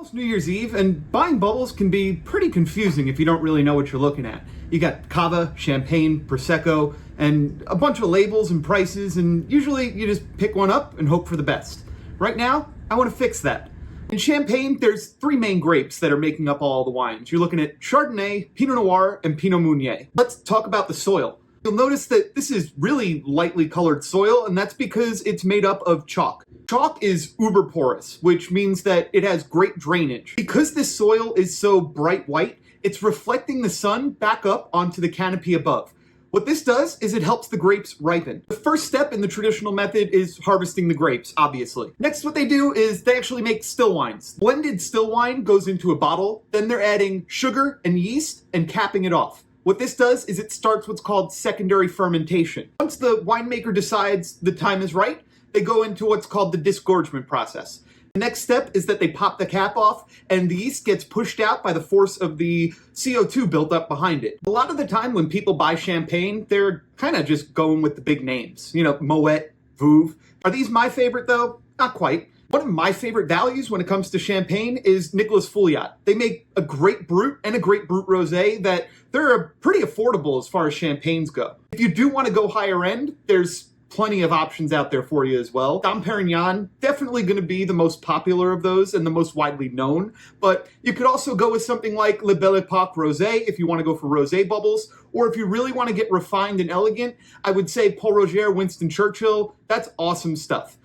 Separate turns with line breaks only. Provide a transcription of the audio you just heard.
It's New Year's Eve, and buying bubbles can be pretty confusing if you don't really know what you're looking at. You got cava, champagne, prosecco, and a bunch of labels and prices, and usually you just pick one up and hope for the best. Right now, I want to fix that. In Champagne, there's three main grapes that are making up all the wines. You're looking at Chardonnay, Pinot Noir, and Pinot Meunier. Let's talk about the soil. You'll notice that this is really lightly colored soil, and that's because it's made up of chalk. Chalk is uber porous, which means that it has great drainage. Because this soil is so bright white, it's reflecting the sun back up onto the canopy above. What this does is it helps the grapes ripen. The first step in the traditional method is harvesting the grapes, obviously. Next, what they do is they actually make still wines. Blended still wine goes into a bottle, then they're adding sugar and yeast and capping it off. What this does is it starts what's called secondary fermentation. Once the winemaker decides the time is right, they go into what's called the disgorgement process. The next step is that they pop the cap off and the yeast gets pushed out by the force of the CO2 built up behind it. A lot of the time when people buy champagne, they're kind of just going with the big names. You know, Moet, Veuve. Are these my favorite though? Not quite. One of my favorite values when it comes to champagne is Nicolas Fouliat. They make a great Brut and a great Brut Rosé that they're pretty affordable as far as champagnes go. If you do want to go higher end, there's plenty of options out there for you as well. Dom Perignon, definitely going to be the most popular of those and the most widely known, but you could also go with something like Le Belle Epoque Rosé if you want to go for rosé bubbles, or if you really want to get refined and elegant, I would say Paul Roger, Winston Churchill, that's awesome stuff.